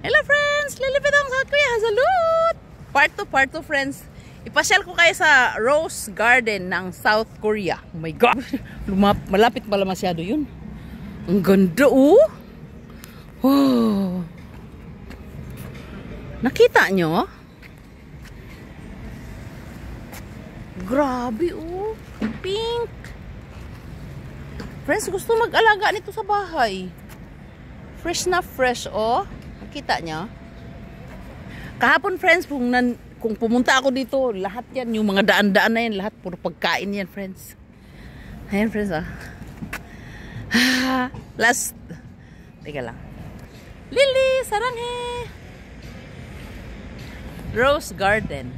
Hello friends! Lilipit ang sa Kuya Hazalut! Part 2 friends. Ipasyal ko kayo sa Rose Garden ng South Korea. Oh my God! Malapit pala masyado yun. Ang ganda oh! Oh. Nakita nyo? Grabe oh! Pink! Friends, gusto mag-alaga nito sa bahay. Fresh na fresh oh! Nakita nyo? Kahapon friends, kung pumunta ako dito, lahat yan, yung mga daan-daan na yan, lahat puro pagkain yan friends. Ayan friends ah. Last, teka lang. Lily, saranghe! Rose Garden.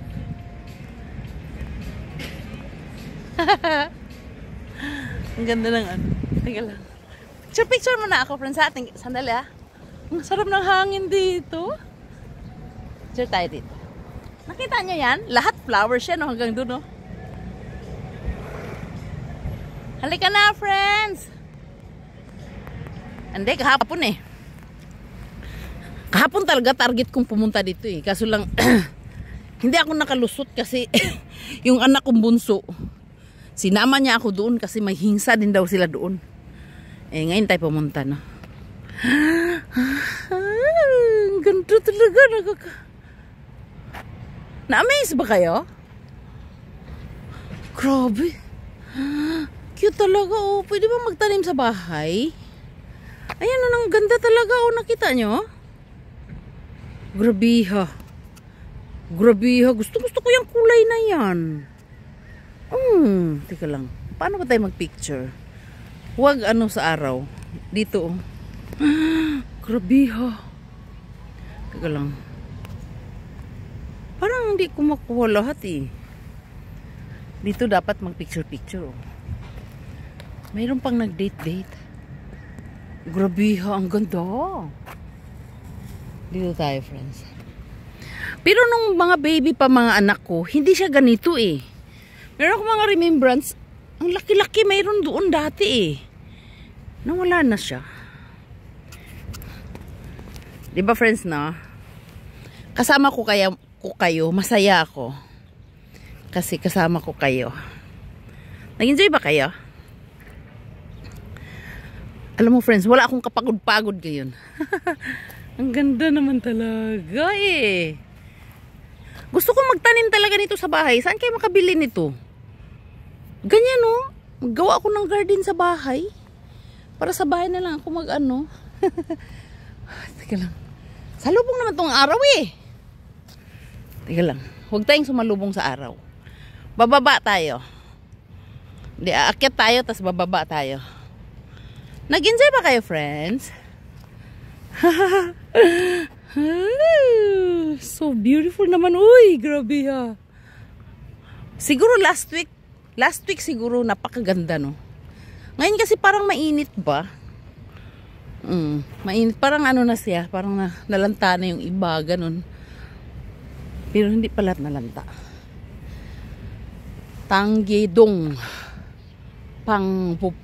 Ang ganda ng ano. Teka lang. Picture mo na ako friends ha. Sandali ah. Ang sarap ng hangin dito. Picture tayo dito. Nakita nyo yan? Lahat flowers yan, no? Hanggang doon, no? Halika na, friends! Hindi, kahapon eh. Kahapon talaga target kong pumunta dito eh. Kaso lang, hindi ako nakalusot kasi yung anak kong bunso, sinama niya ako doon kasi may hingsa din daw sila doon. Eh, ngayon tayo pumunta, no? Ang ganda talaga. Na-amaze ba kayo? Grabe. Cute talaga oh. Pwede ba magtanim sa bahay? Ayan oh, ang ganda talaga oh. Nakita nyo? Grabiha. Grabiha. Gusto ko yung kulay na yan. Teka lang. Paano ba tayo mag-picture? Huwag ano sa araw. Dito oh. Grabiha. Teka lang. Parang hindi ko makuha lahat eh. Dito dapat mag-picture-picture oh. Mayroon pang nag-date-date. Grabiha, ang ganda. Dito tayo, friends. Pero nung mga baby pa mga anak ko, hindi siya ganito eh. Meron akong mga remembrance. Ang laki-laki mayroon doon dati eh. Nawala na siya. Diba friends na? Kasama ko kayo, masaya ako. Kasi kasama ko kayo. Nag-enjoy ba kayo? Alam mo friends, wala akong kapagod-pagod ngayon. Ang ganda naman talaga eh. Gusto ko magtanim talaga nito sa bahay. Saan kayo makabili nito? Ganyan oh. Maggawa ako ng garden sa bahay. Para sa bahay na lang ako mag-ano. Teka lang. Salubong naman tong araw eh. Teka lang. Huwag tayong sumalubong sa araw. Bababa tayo. Di, aakyat tayo, tas bababa tayo. Nag-enjoy ba kayo, friends? So beautiful naman. Uy, grabe ha. Siguro last week siguro napakaganda, no? Ngayon kasi parang mainit ba? Mainit. Parang ano na siya. Parang nalanta na yung iba. Ganun. Pero hindi pala nalanta. Tanggedong. Pangpup.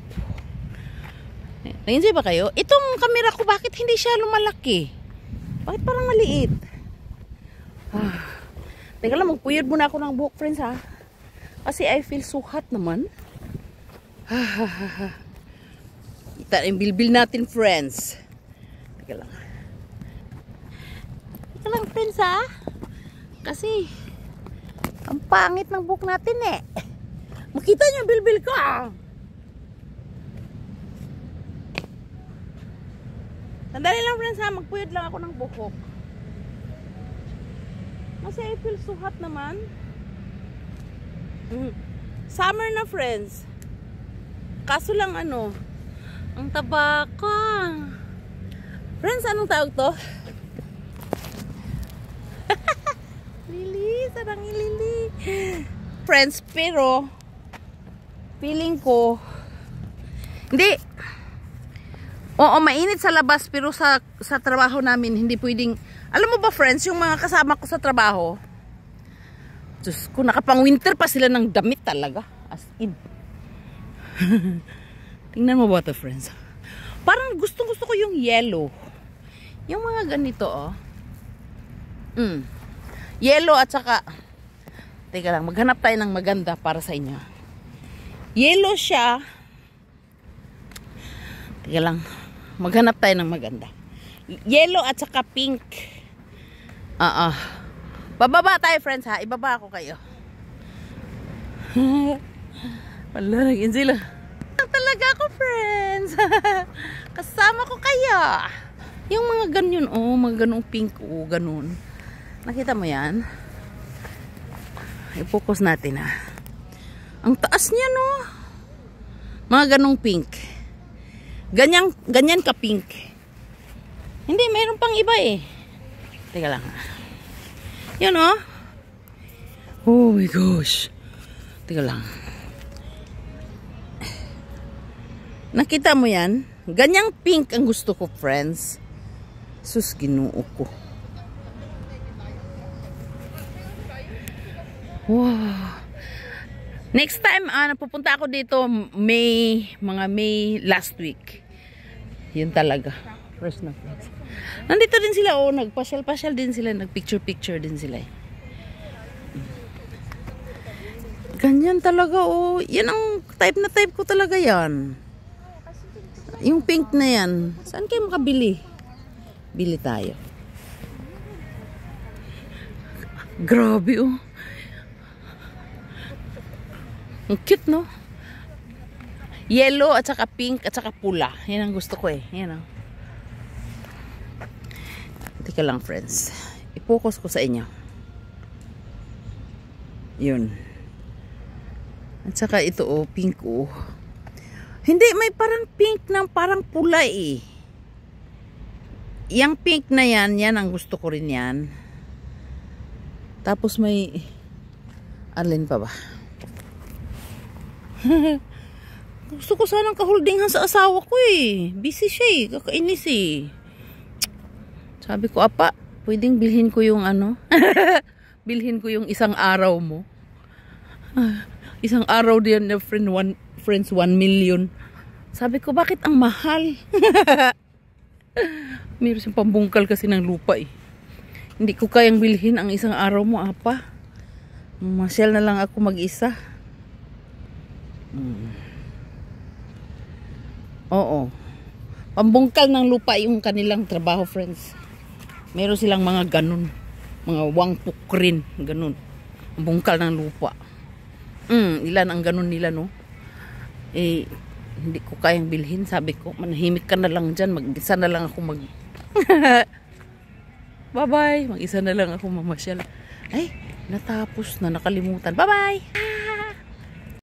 Nag-enjoy ba kayo? Itong camera ko, bakit hindi siya lumalaki? Bakit parang maliit? Teka lang, magpuyod muna ako ng buhok, friends, ha? Kasi I feel so hot naman. Ita yung bilbil natin, friends. Teka lang. Teka lang, friends, ha? Kasi, ang pangit ng buhok natin, eh. Makita niyo, bilbil ko, ah. Sandali lang, friends, ha? Magpuyod lang ako ng buhok. Kasi I feel so hot naman. Summer na, friends. Kaso lang ano, ang taba ko. Friends, anong tawag to? Lily, sarang Lily. Friends, pero feeling ko hindi. Oo, mainit sa labas pero sa trabaho namin hindi pwedeng. Alam mo ba, friends, yung mga kasama ko sa trabaho, Diyos ko, nakapang winter pa sila ng damit talaga. As in. Tingnan mo ba ito, friends? Parang gustong-gusto ko yung yellow. Yung mga ganito, oh. Yellow at saka, teka lang, maghanap tayo ng maganda para sa inyo. Yellow siya. Teka lang, maghanap tayo ng maganda. Yellow at saka pink. Bababa tayo, friends, ha? Ibaba ako kayo. Wala, naging sila. Talaga ako, friends. Kasama ko kayo. Yung mga ganyan, mga ganong pink, ganun. Nakita mo yan? I-focus natin, ha. Ang taas niya, no? Mga ganong pink. Ganyan ka pink. Hindi, mayroon pang iba eh. Teka lang. Yan, oh. Oh my gosh. Teka lang. Nakita mo yan? Ganyang pink ang gusto ko, friends. Sus, ginoo ko. Wow. Next time, napupunta ako dito mga May last week. Yun talaga. Fresh na friends. Nandito din sila, nagpasyal-pasyal din sila, nagpicture-picture din sila. Ganyan talaga, yan ang type na type ko talaga yan. Yung pink na yan. Saan kayo makabili? Bili tayo. Grabe, Ang cute, no? Yellow at saka pink at saka pula. Yan ang gusto ko, Yan, Teka lang, friends. I-focus ko sa inyo. Yun. At saka ito, pink, Hindi, may parang pink ng parang pula, Yang pink na yan ang gusto ko rin yan. Tapos may, alin pa ba? Gusto ko sanang kaholdingan sa asawa ko, Busy siya, kakainis, Sabi ko, apa, pwedeng bilhin ko yung bilhin ko yung isang araw mo. Isang araw din na friends 1 million. Sabi ko, bakit ang mahal? Meron siyang pambungkal kasi ng lupa, Hindi ko kayang bilhin ang isang araw mo, apa. Masyal na lang ako mag-isa. Oo. Pambungkal ng lupa yung kanilang trabaho, friends. Meron silang mga ganun. Mga wangpukrin, ganun. Bungkal ng lupa. Ilan ang ganun nila, no? Hindi ko kayang bilhin. Sabi ko, manahimik ka na lang dyan. Mag-isa na lang ako Bye-bye. Mag-isa na lang ako mamasyal. Ay, natapos na, nakalimutan. Bye-bye!